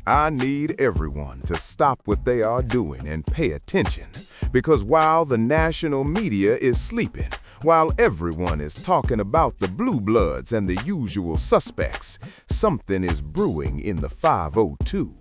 I need everyone to stop what they are doing and pay attention, because while the national media is sleeping, while everyone is talking about the blue bloods and the usual suspects, something is brewing in the 502.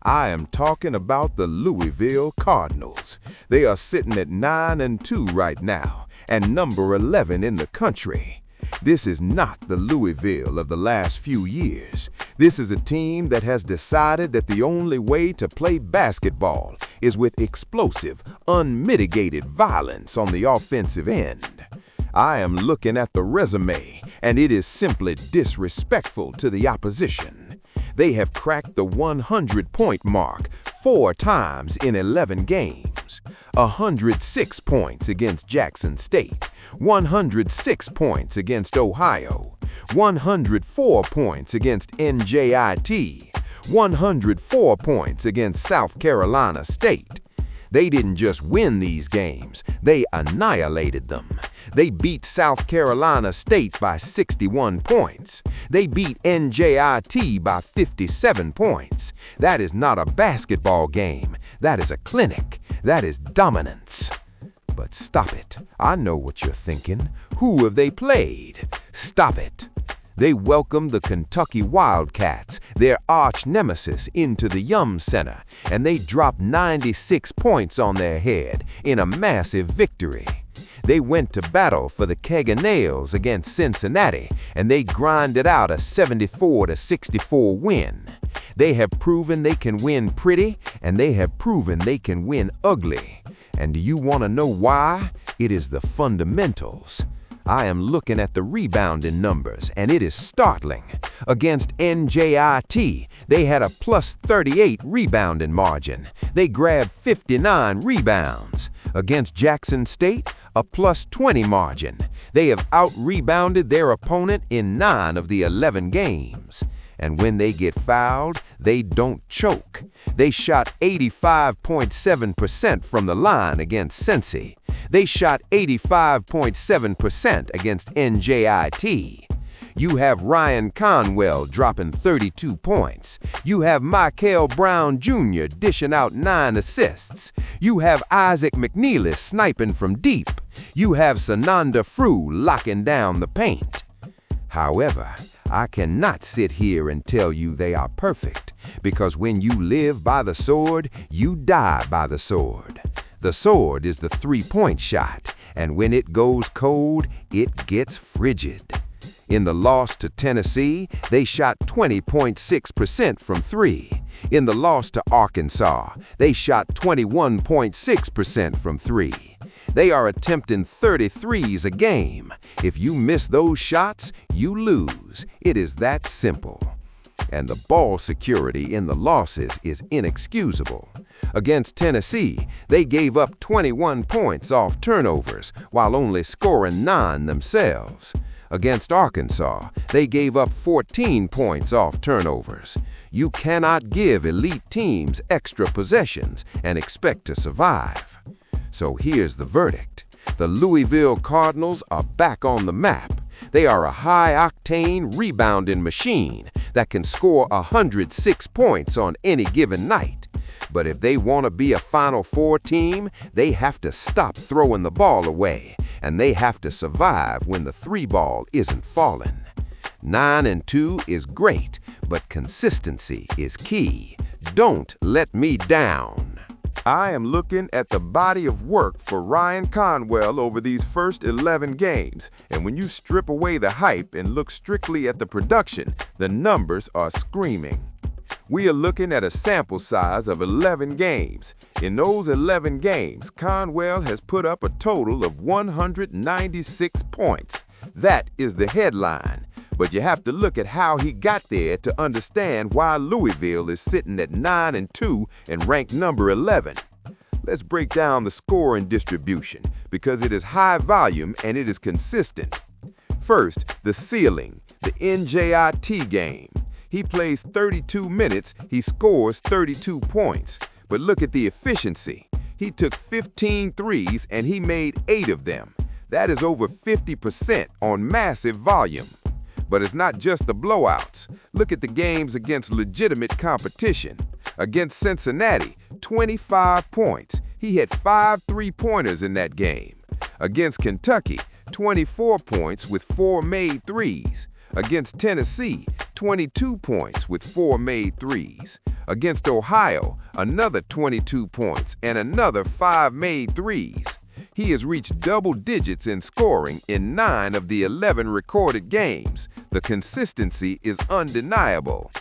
I am talking about the Louisville Cardinals. They are sitting at 9-2 right now, and number 11 in the country. This is not the Louisville of the last few years. This is a team that has decided that the only way to play basketball is with explosive, unmitigated violence on the offensive end. I am looking at the resume, and it is simply disrespectful to the opposition. They have cracked the 100-point mark 4 times in 11 games. 106 points against Jackson State, 106 points against Ohio, 104 points against NJIT, 104 points against South Carolina State. They didn't just win these games, they annihilated them. They beat South Carolina State by 61 points. They beat NJIT by 57 points. That is not a basketball game. That is a clinic. That is dominance. But stop it. I know what you're thinking. Who have they played? Stop it. They welcomed the Kentucky Wildcats, their arch nemesis, into the Yum Center, and they dropped 96 points on their head in a massive victory. They went to battle for the keg of nails against Cincinnati, and they grinded out a 74-64 win. They have proven they can win pretty, and they have proven they can win ugly. And do you want to know why? It is the fundamentals. I am looking at the rebounding numbers, and it is startling. Against NJIT, they had a plus 38 rebounding margin. They grabbed 59 rebounds. Against Jackson State, a plus 20 margin. They have out-rebounded their opponent in 9 of the 11 games. And when they get fouled, they don't choke. They shot 85.7% from the line against Cincy. They shot 85.7% against NJIT. You have Ryan Conwell dropping 32 points. You have Michael Brown Jr. dishing out 9 assists. You have Isaac McNeely sniping from deep. You have Sananda Thru locking down the paint. However, I cannot sit here and tell you they are perfect, because when you live by the sword, you die by the sword. The sword is the three-point shot, and when it goes cold, it gets frigid. In the loss to Tennessee, they shot 20.6% from 3. In the loss to Arkansas, they shot 21.6% from 3. They are attempting 33s a game. If you miss those shots, you lose. It is that simple. And the ball security in the losses is inexcusable. Against Tennessee, they gave up 21 points off turnovers while only scoring 9 themselves. Against Arkansas, they gave up 14 points off turnovers. You cannot give elite teams extra possessions and expect to survive. So here's the verdict. The Louisville Cardinals are back on the map. They are a high-octane rebounding machine that can score 106 points on any given night. But if they want to be a Final Four team, they have to stop throwing the ball away, and they have to survive when the 3-ball isn't falling. 9-2 is great, but consistency is key. Don't let me down. I am looking at the body of work for Ryan Conwell over these first 11 games, and when you strip away the hype and look strictly at the production, the numbers are screaming. We are looking at a sample size of 11 games. In those 11 games, Conwell has put up a total of 196 points. That is the headline. But you have to look at how he got there to understand why Louisville is sitting at 9-2 and ranked number 11. Let's break down the scoring distribution, because it is high volume and it is consistent. First, the ceiling, the NJIT game. He plays 32 minutes, he scores 32 points. But look at the efficiency. He took 15 threes and he made 8 of them. That is over 50% on massive volume. But it's not just the blowouts. Look at the games against legitimate competition. Against Cincinnati, 25 points. He hit 5 three-pointers in that game. Against Kentucky, 24 points with 4 made threes. Against Tennessee, 22 points with 4 made threes. Against Ohio, another 22 points and another 5 made threes. He has reached double digits in scoring in 9 of the 11 recorded games. The consistency is undeniable.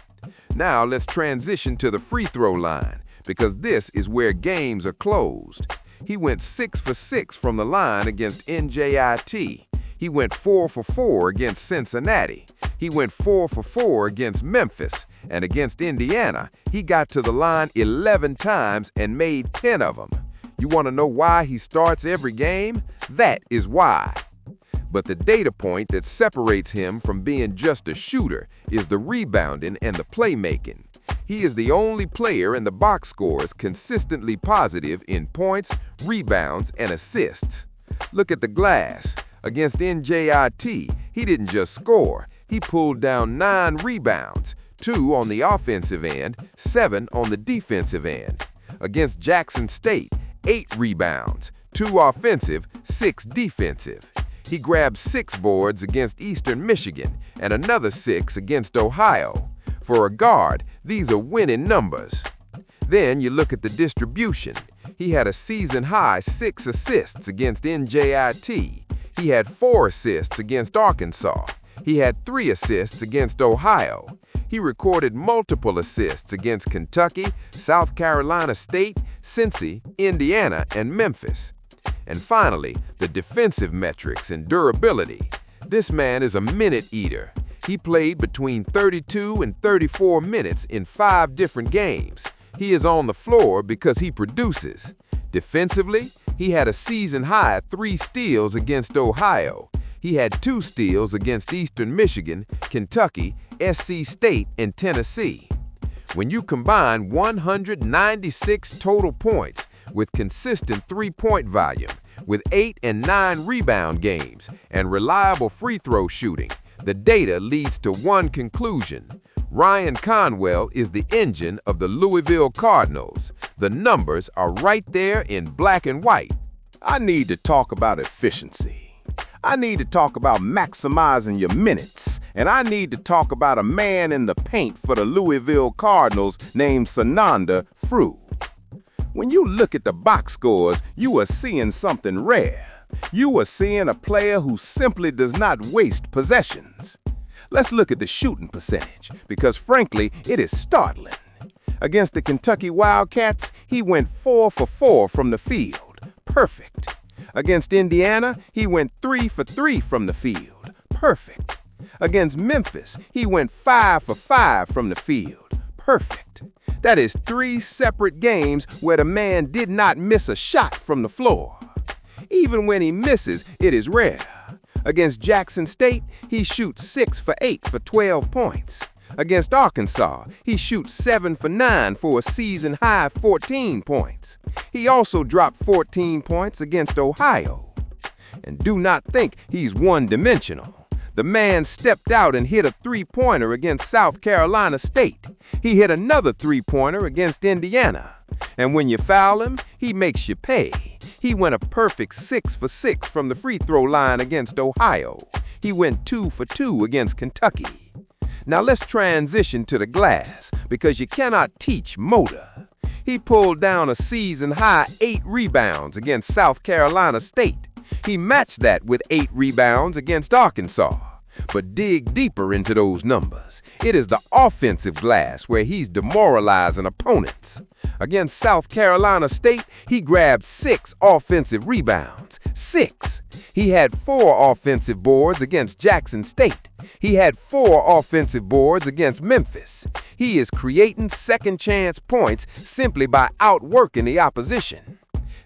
Now let's transition to the free throw line, because this is where games are closed. He went 6 for 6 from the line against NJIT. He went 4 for 4 against Cincinnati. He went 4 for 4 against Memphis. And against Indiana, he got to the line 11 times and made 10 of them. You want to know why he starts every game? That is why. But the data point that separates him from being just a shooter is the rebounding and the playmaking. He is the only player in the box scores consistently positive in points, rebounds, and assists. Look at the glass. Against NJIT, he didn't just score. He pulled down 9 rebounds, 2 on the offensive end, 7 on the defensive end. Against Jackson State, 8 rebounds, 2 offensive, 6 defensive. He grabbed 6 boards against Eastern Michigan and another 6 against Ohio. For a guard, these are winning numbers. Then you look at the distribution. He had a season-high 6 assists against NJIT. He had 4 assists against Arkansas. He had 3 assists against Ohio. He recorded multiple assists against Kentucky, South Carolina State, Cincy, Indiana, and Memphis. And finally, the defensive metrics and durability. This man is a minute eater. He played between 32 and 34 minutes in 5 different games. He is on the floor because he produces. Defensively, he had a season-high 3 steals against Ohio. He had 2 steals against Eastern Michigan, Kentucky, SC State, and Tennessee. When you combine 196 total points with consistent 3-point volume, with 8 and 9 rebound games, and reliable free throw shooting, the data leads to one conclusion. Ryan Conwell is the engine of the Louisville Cardinals. The numbers are right there in black and white. I need to talk about efficiency. I need to talk about maximizing your minutes. And I need to talk about a man in the paint for the Louisville Cardinals named Thru. When you look at the box scores, you are seeing something rare. You are seeing a player who simply does not waste possessions. Let's look at the shooting percentage, because frankly, it is startling. Against the Kentucky Wildcats, he went 4 for 4 from the field. Perfect. Against Indiana, he went 3 for 3 from the field. Perfect. Against Memphis, he went 5 for 5 from the field. Perfect. That is 3 separate games where the man did not miss a shot from the floor. Even when he misses, it is rare. Against Jackson State, he shoots 6 for 8 for 12 points. Against Arkansas, he shoots 7 for 9 for a season-high 14 points. He also dropped 14 points against Ohio. And do not think he's one-dimensional. The man stepped out and hit a 3-pointer against South Carolina State. He hit another 3-pointer against Indiana. And when you foul him, he makes you pay. He went a perfect 6 for 6 from the free throw line against Ohio. He went 2 for 2 against Kentucky. Now let's transition to the glass, because you cannot teach motor. He pulled down a season-high 8 rebounds against South Carolina State. He matched that with 8 rebounds against Arkansas. But dig deeper into those numbers. It is the offensive glass where he's demoralizing opponents. Against South Carolina State, he grabbed 6 offensive rebounds. 6. He had 4 offensive boards against Jackson State. He had 4 offensive boards against Memphis. He is creating second-chance points simply by outworking the opposition.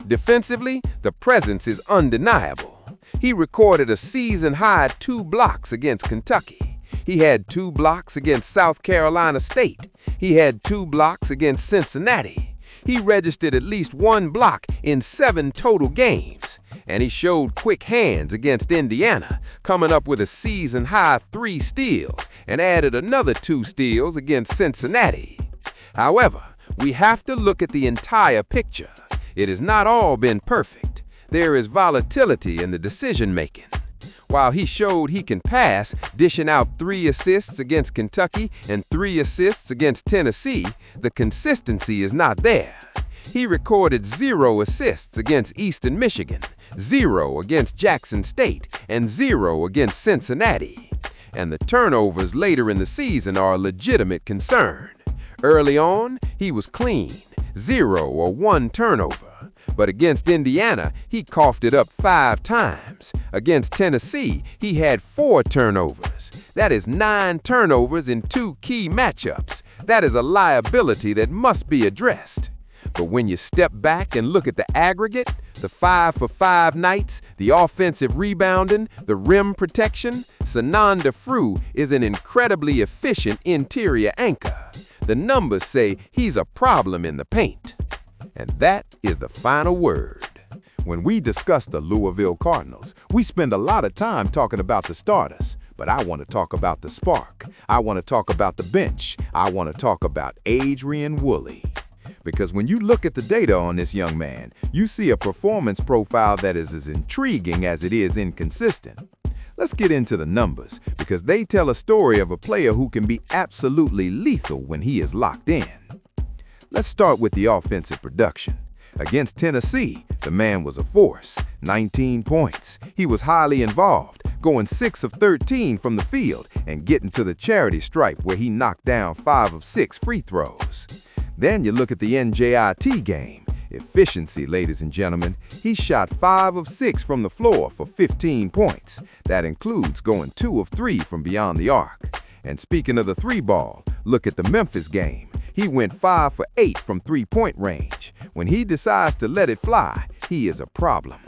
Defensively, the presence is undeniable. He recorded a season-high 2 blocks against Kentucky. He had 2 blocks against South Carolina State. He had 2 blocks against Cincinnati. He registered at least 1 block in 7 total games. And he showed quick hands against Indiana, coming up with a season-high 3 steals and added another 2 steals against Cincinnati. However, we have to look at the entire picture. It has not all been perfect. There is volatility in the decision-making. While he showed he can pass, dishing out 3 assists against Kentucky and 3 assists against Tennessee, the consistency is not there. He recorded 0 assists against Eastern Michigan, 0 against Jackson State, and 0 against Cincinnati. And the turnovers later in the season are a legitimate concern. Early on, he was clean, 0 or 1 turnover. But against Indiana, he coughed it up 5 times. Against Tennessee, he had 4 turnovers. That is 9 turnovers in 2 key matchups. That is a liability that must be addressed. But when you step back and look at the aggregate, the 5-for-5 nights, the offensive rebounding, the rim protection, Thru is an incredibly efficient interior anchor. The numbers say he's a problem in the paint. And that is the final word. When we discuss the Louisville Cardinals, we spend a lot of time talking about the starters, but I want to talk about the spark. I want to talk about the bench. I want to talk about Adrian Woolley. Because when you look at the data on this young man, you see a performance profile that is as intriguing as it is inconsistent. Let's get into the numbers, because they tell a story of a player who can be absolutely lethal when he is locked in. Let's start with the offensive production. Against Tennessee, the man was a force, 19 points. He was highly involved, going 6 of 13 from the field and getting to the charity stripe where he knocked down 5 of 6 free throws. Then you look at the NJIT game. Efficiency, ladies and gentlemen. He shot 5 of 6 from the floor for 15 points. That includes going 2 of 3 from beyond the arc. And speaking of the 3-ball, look at the Memphis game. He went 5 for 8 from 3-point range. When he decides to let it fly, he is a problem.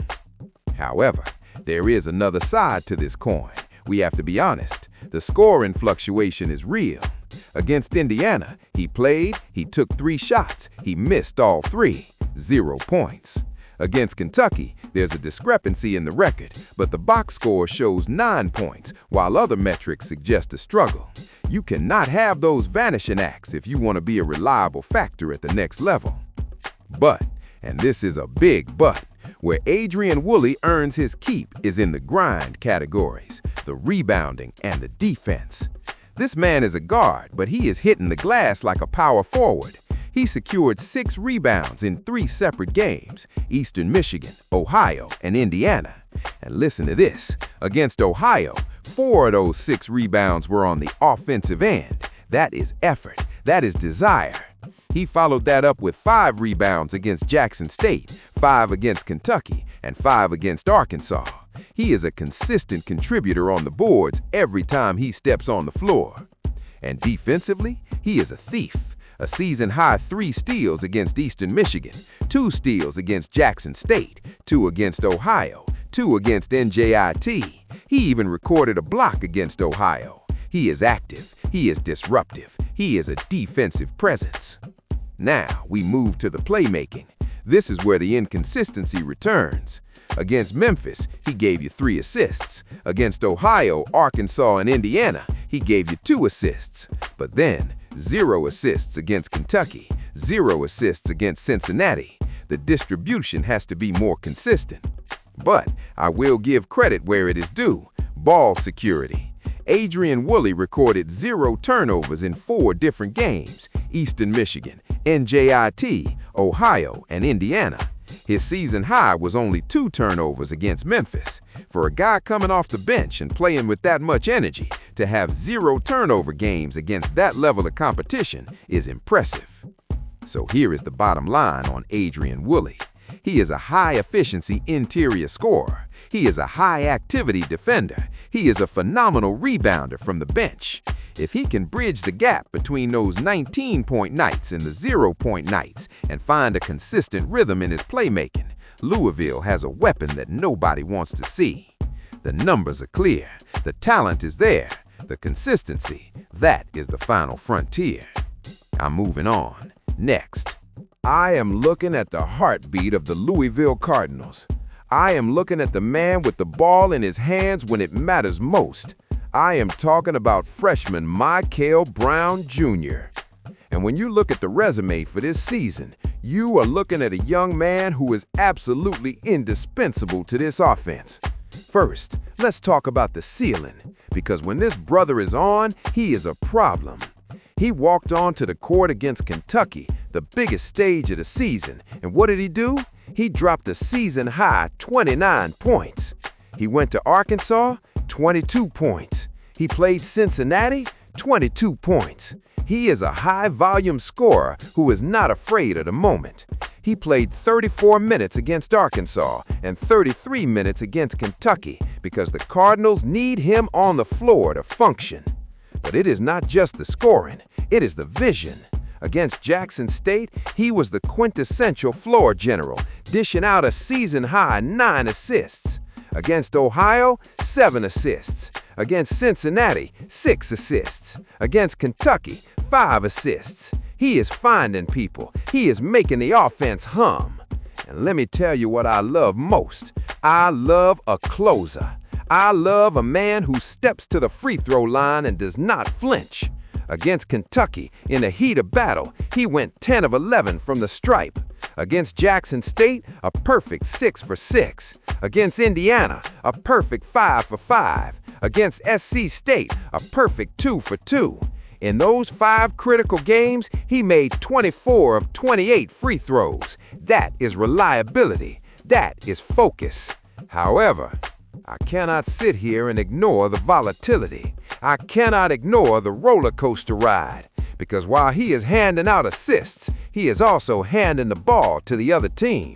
However, there is another side to this coin. We have to be honest. The scoring fluctuation is real. Against Indiana, he played, he took 3 shots, he missed all 3, 0 points. Against Kentucky, there's a discrepancy in the record, but the box score shows 9 points, while other metrics suggest a struggle. You cannot have those vanishing acts if you want to be a reliable factor at the next level. But, and this is a big but, where Adrian Woolley earns his keep is in the grind categories, the rebounding and the defense. This man is a guard, but he is hitting the glass like a power forward. He secured 6 rebounds in 3 separate games, Eastern Michigan, Ohio, and Indiana. And listen to this, against Ohio, 4 of those 6 rebounds were on the offensive end. That is effort, that is desire. He followed that up with 5 rebounds against Jackson State, 5 against Kentucky, and 5 against Arkansas. He is a consistent contributor on the boards every time he steps on the floor. And defensively, he is a thief. A season-high 3 steals against Eastern Michigan, 2 steals against Jackson State, 2 against Ohio, 2 against NJIT. He even recorded a block against Ohio. He is active, he is disruptive, he is a defensive presence. Now we move to the playmaking. This is where the inconsistency returns. Against Memphis, he gave you 3 assists. Against Ohio, Arkansas, and Indiana, he gave you 2 assists. But then, 0 assists against Kentucky, 0 assists against Cincinnati. The distribution has to be more consistent. But I will give credit where it is due. Ball security. Adrian Woolley recorded 0 turnovers in 4 different games, Eastern Michigan, NJIT, Ohio, and Indiana. His season high was only 2 turnovers against Memphis. For a guy coming off the bench and playing with that much energy, to have 0 turnover games against that level of competition is impressive. So here is the bottom line on Adrian Woolley. He is a high-efficiency interior scorer. He is a high-activity defender. He is a phenomenal rebounder from the bench. If he can bridge the gap between those 19-point nights and the 0-point nights and find a consistent rhythm in his playmaking, Louisville has a weapon that nobody wants to see. The numbers are clear. The talent is there. The consistency, that is the final frontier. I'm moving on. Next. I am looking at the heartbeat of the Louisville Cardinals. I am looking at the man with the ball in his hands when it matters most. I am talking about freshman Michael Brown Jr. And when you look at the resume for this season, you are looking at a young man who is absolutely indispensable to this offense. First, let's talk about the ceiling, because when this brother is on, he is a problem. He walked onto the court against Kentucky, the biggest stage of the season, and what did he do? He dropped a season-high 29 points. He went to Arkansas, 22 points. He played Cincinnati, 22 points. He is a high-volume scorer who is not afraid of the moment. He played 34 minutes against Arkansas and 33 minutes against Kentucky because the Cardinals need him on the floor to function. But it is not just the scoring, it is the vision. Against Jackson State, he was the quintessential floor general, dishing out a season-high 9 assists. Against Ohio, 7 assists. Against Cincinnati, 6 assists. Against Kentucky, 5 assists. He is finding people. He is making the offense hum. And let me tell you what I love most. I love a closer. I love a man who steps to the free throw line and does not flinch. Against Kentucky, in the heat of battle, he went 10 of 11 from the stripe. Against Jackson State, a perfect 6 for 6. Against Indiana, a perfect 5 for 5. Against SC State, a perfect 2 for 2. In those 5 critical games, he made 24 of 28 free throws. That is reliability. That is focus. However, I cannot sit here and ignore the volatility. I cannot ignore the roller coaster ride, because while he is handing out assists, he is also handing the ball to the other team.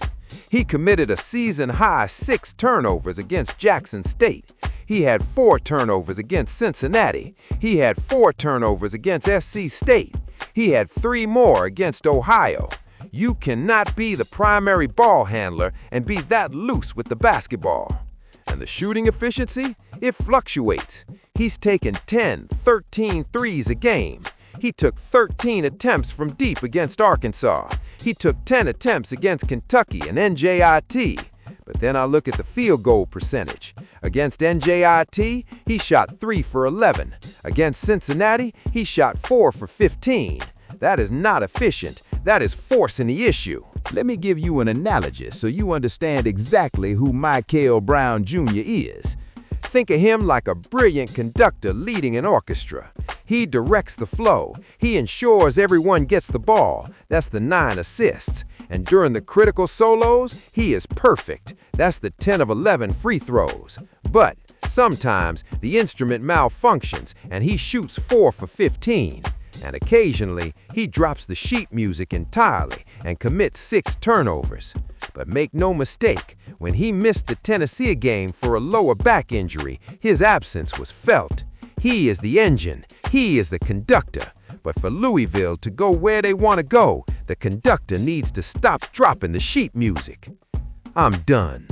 He committed a season-high 6 turnovers against Jackson State. He had 4 turnovers against Cincinnati. He had 4 turnovers against SC State. He had 3 more against Ohio. You cannot be the primary ball handler and be that loose with the basketball. And the shooting efficiency? It fluctuates. He's taken 10, 13 threes a game. He took 13 attempts from deep against Arkansas. He took 10 attempts against Kentucky and NJIT. But then I look at the field goal percentage. Against NJIT, he shot 3 for 11. Against Cincinnati, he shot 4 for 15. That is not efficient. That is forcing the issue. Let me give you an analogy so you understand exactly who Michael Brown Jr. is. Think of him like a brilliant conductor leading an orchestra. He directs the flow. He ensures everyone gets the ball. That's the 9 assists. And during the critical solos, he is perfect. That's the 10 of 11 free throws. But sometimes the instrument malfunctions and he shoots 4 for 15. And occasionally, he drops the sheet music entirely and commits 6 turnovers. But make no mistake, when he missed the Tennessee game for a lower back injury, his absence was felt. He is the engine. He is the conductor. But for Louisville to go where they want to go, the conductor needs to stop dropping the sheet music. I'm done.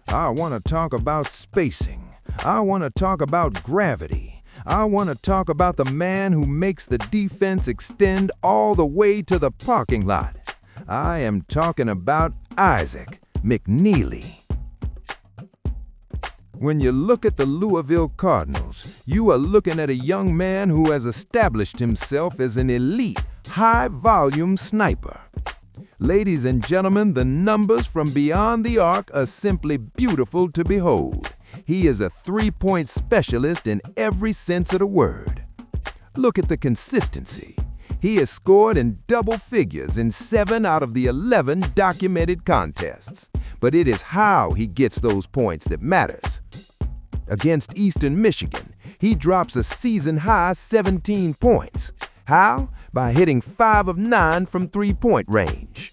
I want to talk about spacing. I want to talk about gravity. I want to talk about the man who makes the defense extend all the way to the parking lot. I am talking about Isaac McNeely. When you look at the Louisville Cardinals, you are looking at a young man who has established himself as an elite, high-volume sniper. Ladies and gentlemen, the numbers from beyond the arc are simply beautiful to behold. He is a 3-point specialist in every sense of the word. Look at the consistency. He has scored in double figures in 7 out of the 11 documented contests. But it is how he gets those points that matters. Against Eastern Michigan, he drops a season-high 17 points. How? By hitting 5 of 9 from 3-point range.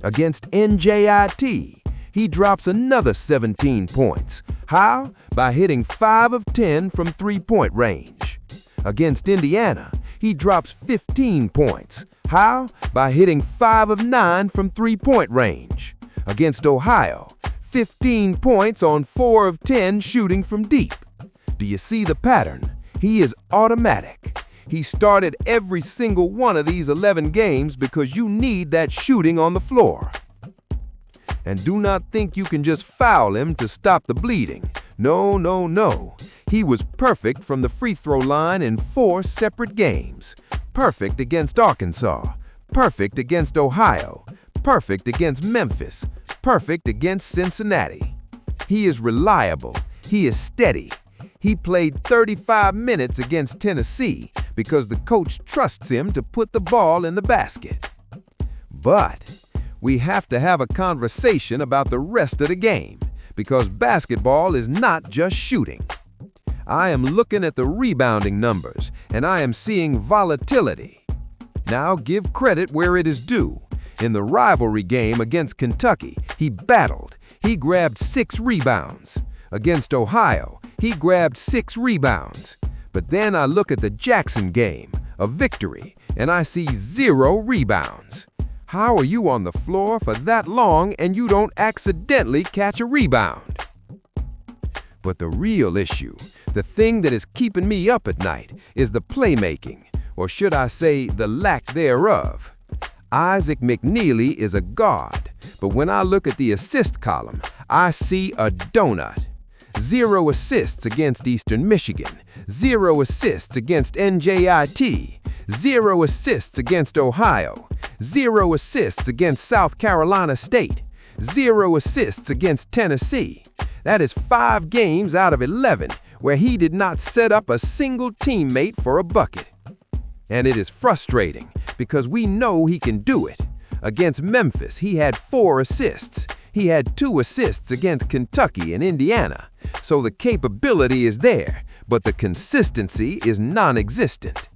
Against NJIT, he drops another 17 points. How? By hitting 5 of 10 from 3-point range. Against Indiana, he drops 15 points. How? By hitting 5 of 9 from 3-point range. Against Ohio, 15 points on 4 of 10 shooting from deep. Do you see the pattern? He is automatic. He started every single one of these 11 games because you need that shooting on the floor. And do not think you can just foul him to stop the bleeding. No, no, no. He was perfect from the free throw line in 4 separate games. Perfect against Arkansas. Perfect against Ohio. Perfect against Memphis. Perfect against Cincinnati. He is reliable. He is steady. He played 35 minutes against Tennessee because the coach trusts him to put the ball in the basket. But we have to have a conversation about the rest of the game because basketball is not just shooting. I am looking at the rebounding numbers and I am seeing volatility. Now give credit where it is due. In the rivalry game against Kentucky, he battled. He grabbed 6 rebounds. Against Ohio, he grabbed 6 rebounds. But then I look at the Jackson game, a victory, and I see 0 rebounds. How are you on the floor for that long and you don't accidentally catch a rebound? But the real issue, the thing that is keeping me up at night, is the playmaking, or should I say the lack thereof. Isaac McNeely is a guard, but when I look at the assist column, I see a donut. 0 assists against Eastern Michigan, 0 assists against NJIT, 0 assists against Ohio, 0 assists against South Carolina State, 0 assists against Tennessee. That is 5 games out of 11 where he did not set up a single teammate for a bucket. And it is frustrating because we know he can do it. Against Memphis, he had 4 assists. He had 2 assists against Kentucky and Indiana. So the capability is there, but the consistency is non-existent.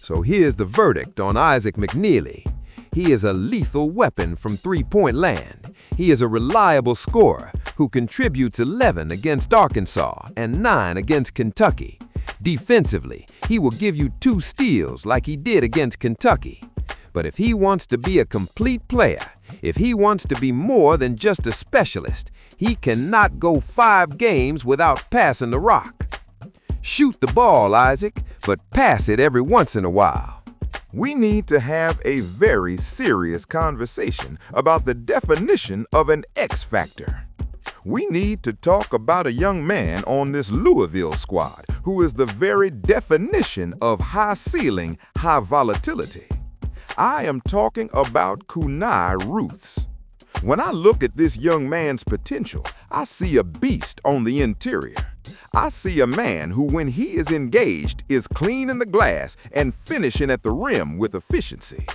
So here's the verdict on Isaac McNeely. He is a lethal weapon from three-point land. He is a reliable scorer who contributes 11 against Arkansas and 9 against Kentucky. Defensively, he will give you 2 steals like he did against Kentucky. But if he wants to be a complete player, if he wants to be more than just a specialist, he cannot go 5 games without passing the rock. Shoot the ball, Isaac, but pass it every once in a while. We need to have a very serious conversation about the definition of an X factor. We need to talk about a young man on this Louisville squad who is the very definition of high ceiling, high volatility. I am talking about Kunai Ruths. When I look at this young man's potential, I see a beast on the interior. I see a man who, when he is engaged, is cleaning the glass and finishing at the rim with efficiency.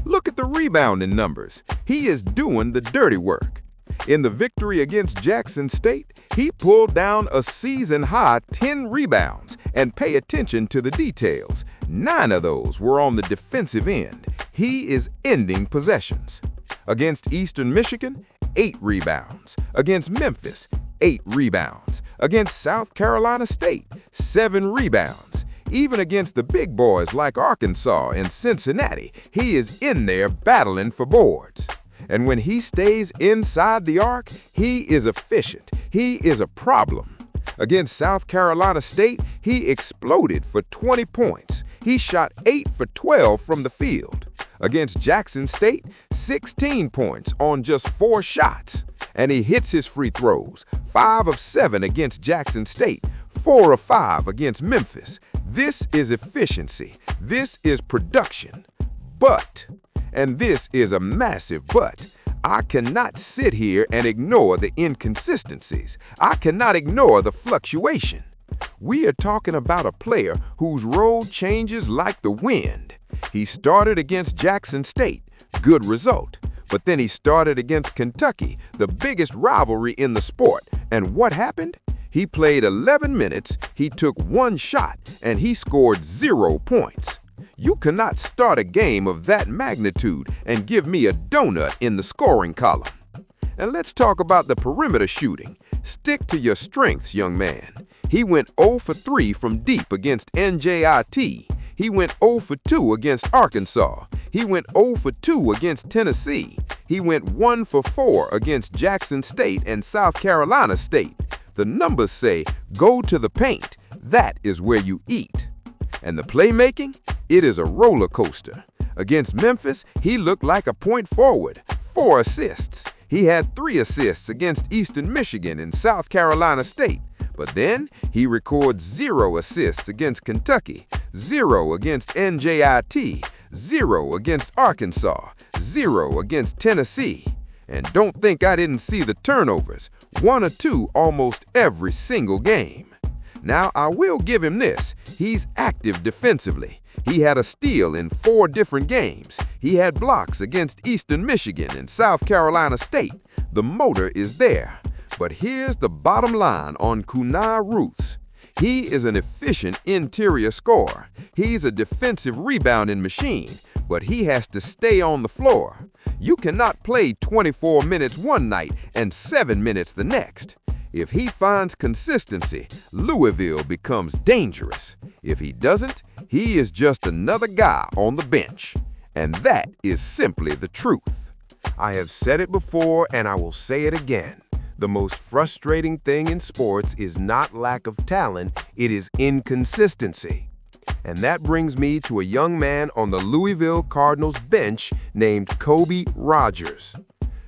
Look at the rebounding numbers. He is doing the dirty work. In the victory against Jackson State, he pulled down a season-high 10 rebounds, and pay attention to the details. 9 of those were on the defensive end. He is ending possessions. Against Eastern Michigan, 8 rebounds. Against Memphis, 8 rebounds. Against South Carolina State, 7 rebounds. Even against the big boys like Arkansas and Cincinnati, he is in there battling for boards. And when he stays inside the arc, he is efficient. He is a problem. Against South Carolina State, he exploded for 20 points. He shot 8 for 12 from the field. Against Jackson State, 16 points on just 4 shots. And he hits his free throws, 5 of 7 against Jackson State, 4 of 5 against Memphis. This is efficiency. This is production. But, and this is a massive but, I cannot sit here and ignore the inconsistencies. I cannot ignore the fluctuation. We are talking about a player whose role changes like the wind. He started against Jackson State, good result. But then he started against Kentucky, the biggest rivalry in the sport. And what happened? He played 11 minutes, he took 1 shot, and he scored 0 points. You cannot start a game of that magnitude and give me a donut in the scoring column. And let's talk about the perimeter shooting. Stick to your strengths, young man. He went 0 for 3 from deep against NJIT. He went 0 for 2 against Arkansas. He went 0 for 2 against Tennessee. He went 1 for 4 against Jackson State and South Carolina State. The numbers say, go to the paint. That is where you eat. And the playmaking? It is a roller coaster. Against Memphis, he looked like a point forward. 4 assists. He had 3 assists against Eastern Michigan and South Carolina State. But then he records 0 assists against Kentucky, 0 against NJIT, 0 against Arkansas, 0 against Tennessee. And don't think I didn't see the turnovers, 1 or 2 almost every single game. Now, I will give him this. He's active defensively. He had a steal in 4 different games. He had blocks against Eastern Michigan and South Carolina State. The motor is there. But here's the bottom line on Kunai Ruths. He is an efficient interior scorer. He's a defensive rebounding machine, but he has to stay on the floor. You cannot play 24 minutes one night and 7 minutes the next. If he finds consistency, Louisville becomes dangerous. If he doesn't, he is just another guy on the bench. And that is simply the truth. I have said it before and I will say it again. The most frustrating thing in sports is not lack of talent, it is inconsistency. And that brings me to a young man on the Louisville Cardinals bench named Kobe Rogers.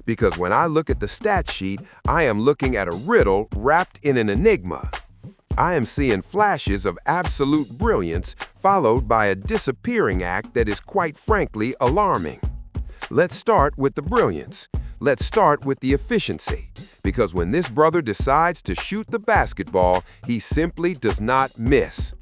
Because when I look at the stat sheet, I am looking at a riddle wrapped in an enigma. I am seeing flashes of absolute brilliance followed by a disappearing act that is quite frankly alarming. Let's start with the brilliance. Let's start with the efficiency. Because when this brother decides to shoot the basketball, he simply does not miss.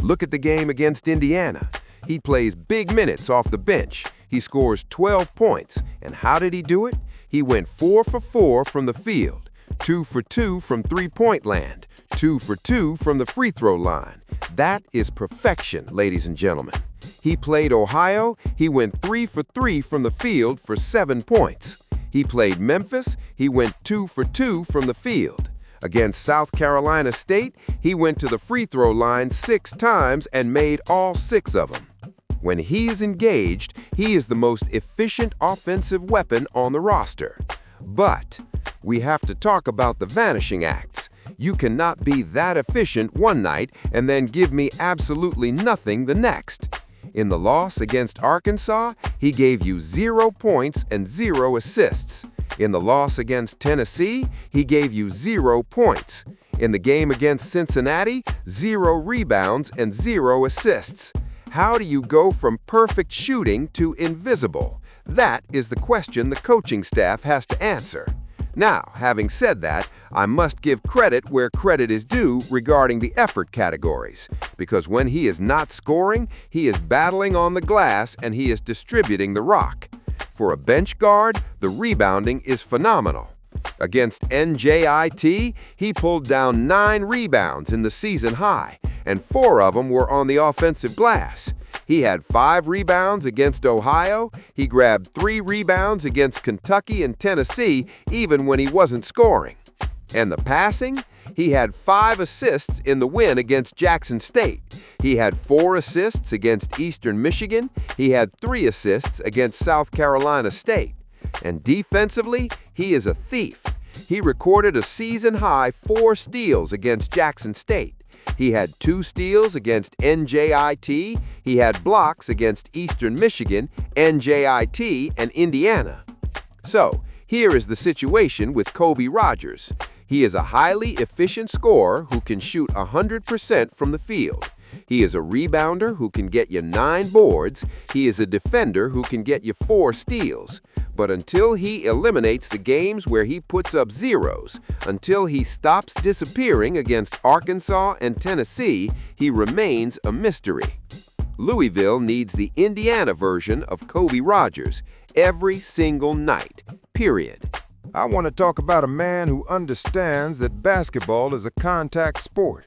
Look at the game against Indiana. He plays big minutes off the bench. He scores 12 points. And how did he do it? He went 4 for 4 from the field, 2 for 2 from three-point land, 2 for 2 from the free throw line. That is perfection, ladies and gentlemen. He played Ohio. He went 3 for 3 from the field for 7 points. He played Memphis. He went 2 for 2 from the field. Against South Carolina State, he went to the free throw line 6 times and made all 6 of them. When he is engaged, he is the most efficient offensive weapon on the roster. But we have to talk about the vanishing acts. You cannot be that efficient one night and then give me absolutely nothing the next. In the loss against Arkansas, he gave you 0 points and 0 assists. In the loss against Tennessee, he gave you 0 points. In the game against Cincinnati, 0 rebounds and 0 assists. How do you go from perfect shooting to invisible? That is the question the coaching staff has to answer. Now, having said that, I must give credit where credit is due regarding the effort categories, because when he is not scoring, he is battling on the glass and he is distributing the rock. For a bench guard, the rebounding is phenomenal. Against NJIT, he pulled down 9 rebounds in the season high, and 4 of them were on the offensive glass. He had 5 rebounds against Ohio. He grabbed 3 rebounds against Kentucky and Tennessee, even when he wasn't scoring. And the passing? He had 5 assists in the win against Jackson State. He had 4 assists against Eastern Michigan. He had 3 assists against South Carolina State. And defensively, he is a thief. He recorded a season-high 4 steals against Jackson State. He had 2 steals against NJIT. He had blocks against Eastern Michigan, NJIT, and Indiana. So, here is the situation with Kobe Rogers. He is a highly efficient scorer who can shoot 100% from the field. He is a rebounder who can get you 9 boards. He is a defender who can get you 4 steals. But until he eliminates the games where he puts up zeros, until he stops disappearing against Arkansas and Tennessee, he remains a mystery. Louisville needs the Indiana version of Kobe Rogers every single night, period. I want to talk about a man who understands that basketball is a contact sport.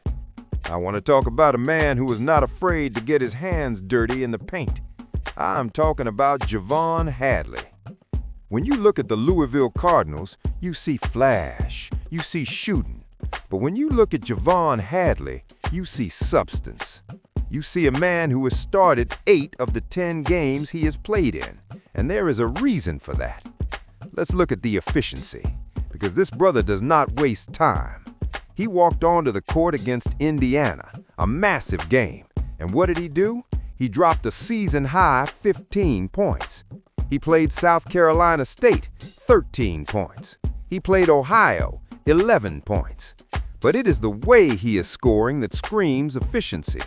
I want to talk about a man who is not afraid to get his hands dirty in the paint. I'm talking about Javon Hadley. When you look at the Louisville Cardinals, you see flash, you see shooting. But when you look at Javon Hadley, you see substance. You see a man who has started 8 of the 10 games he has played in, and there is a reason for that. Let's look at the efficiency, because this brother does not waste time. He walked onto the court against Indiana, a massive game, and what did he do? He dropped a season-high 15 points. He played South Carolina State, 13 points. He played Ohio, 11 points. But it is the way he is scoring that screams efficiency.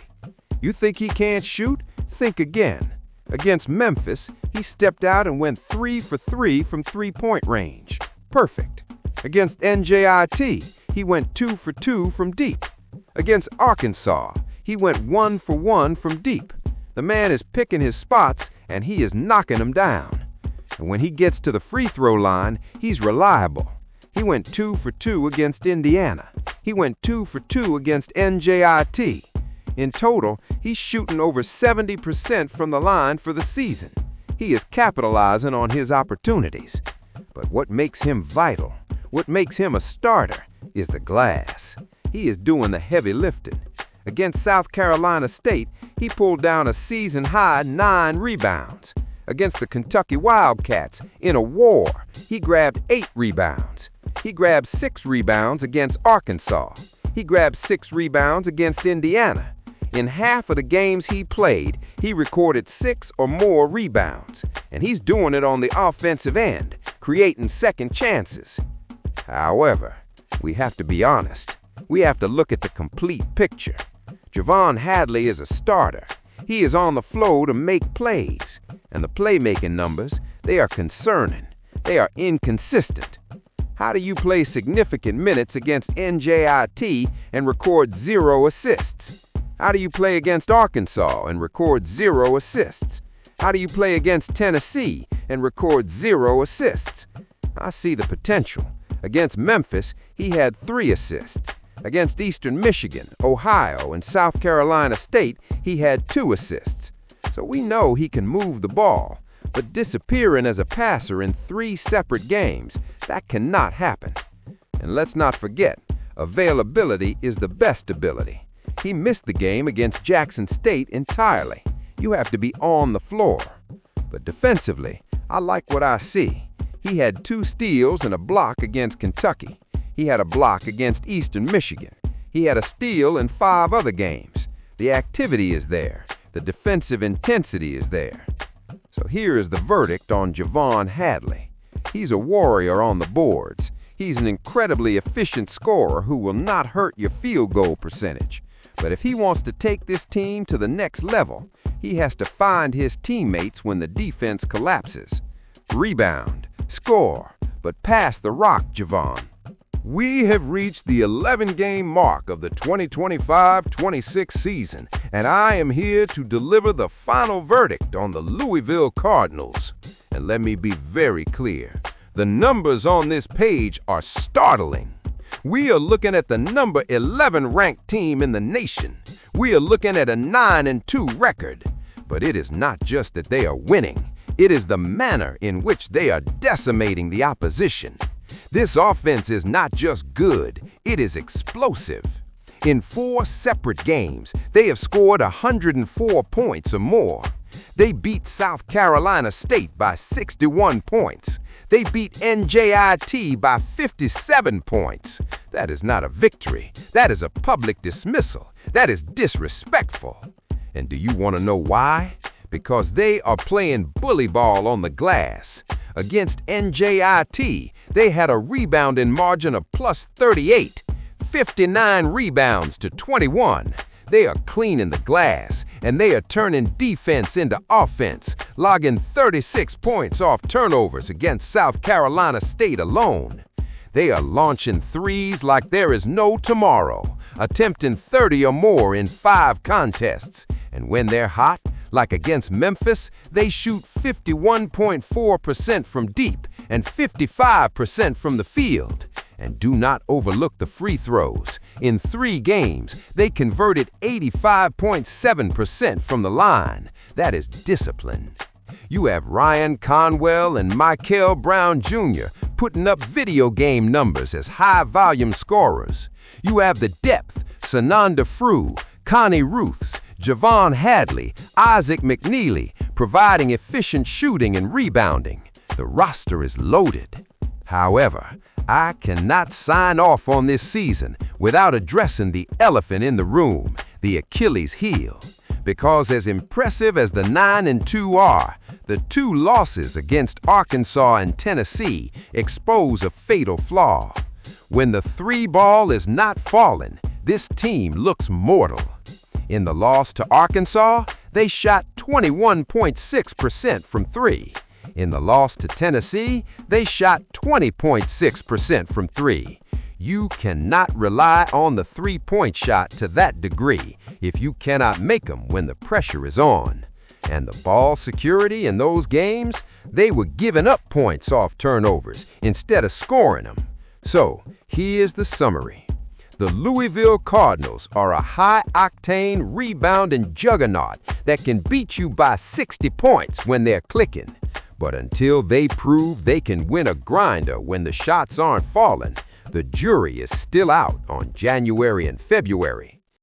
You think he can't shoot? Think again. Against Memphis, he stepped out and went 3 for 3 from three-point range. Perfect. Against NJIT, he went 2 for 2 from deep. Against Arkansas, he went 1 for 1 from deep. The man is picking his spots, and he is knocking them down. And when he gets to the free throw line, he's reliable. He went 2 for 2 against Indiana. He went 2 for 2 against NJIT. In total, he's shooting over 70% from the line for the season. He is capitalizing on his opportunities. But what makes him vital, what makes him a starter, is the glass. He is doing the heavy lifting. Against South Carolina State, he pulled down a season-high 9 rebounds. Against the Kentucky Wildcats, in a war, he grabbed 8 rebounds. He grabbed 6 rebounds against Arkansas. He grabbed 6 rebounds against Indiana. In half of the games he played, he recorded 6 or more rebounds, and he's doing it on the offensive end, creating second chances. However, we have to be honest. We have to look at the complete picture. Javon Hadley is a starter. He is on the floor to make plays, and the playmaking numbers, they are concerning. They are inconsistent. How do you play significant minutes against NJIT and record 0 assists? How do you play against Arkansas and record 0 assists? How do you play against Tennessee and record 0 assists? I see the potential. Against Memphis, he had 3 assists. Against Eastern Michigan, Ohio, and South Carolina State, he had 2 assists. So we know he can move the ball, but disappearing as a passer in 3 separate games, that cannot happen. And let's not forget, availability is the best ability. He missed the game against Jackson State entirely. You have to be on the floor. But defensively, I like what I see. He had 2 steals and a block against Kentucky. He had a block against Eastern Michigan. He had a steal in 5 other games. The activity is there. The defensive intensity is there. So here is the verdict on Javon Hadley. He's a warrior on the boards. He's an incredibly efficient scorer who will not hurt your field goal percentage. But if he wants to take this team to the next level, he has to find his teammates when the defense collapses. Rebound, score, but pass the rock, Javon. We have reached the 11-game mark of the 2025-26 season, and I am here to deliver the final verdict on the Louisville Cardinals. And let me be very clear, the numbers on this page are startling. We are looking at the number 11 ranked team in the nation. We are looking at a 9-2 record. But it is not just that they are winning. It is the manner in which they are decimating the opposition. This offense is not just good, it is explosive. In 4 separate games, they have scored 104 points or more. They beat South Carolina State by 61 points. They beat NJIT by 57 points. That is not a victory. That is a public dismissal. That is disrespectful. And do you want to know why? Because they are playing bully ball on the glass. Against NJIT, they had a rebounding margin of plus 38, 59 rebounds to 21. They are cleaning the glass, and they are turning defense into offense, logging 36 points off turnovers against South Carolina State alone. They are launching threes like there is no tomorrow, attempting 30 or more in 5 contests. And when they're hot, like against Memphis, they shoot 51.4% from deep and 55% from the field. And do not overlook the free throws. In 3 games, they converted 85.7% from the line. That is discipline. You have Ryan Conwell and Michael Brown Jr. putting up video game numbers as high-volume scorers. You have the depth, Sananda Thru, Connie Ruths, Javon Hadley, Isaac McNeely, providing efficient shooting and rebounding. The roster is loaded. However, I cannot sign off on this season without addressing the elephant in the room, the Achilles heel. Because as impressive as the 9-2 are, The 2 losses against Arkansas and Tennessee expose a fatal flaw. When the 3 ball is not falling, this team looks mortal. In the loss to Arkansas, they shot 21.6% from 3. In the loss to Tennessee, they shot 20.6% from 3. You cannot rely on the 3-point shot to that degree if you cannot make them when the pressure is on. And the ball security in those games, they were giving up points off turnovers instead of scoring them. So, here's the summary. The Louisville Cardinals are a high-octane rebounding juggernaut that can beat you by 60 points when they're clicking. But until they prove they can win a grinder when the shots aren't falling, the jury is still out on January and February.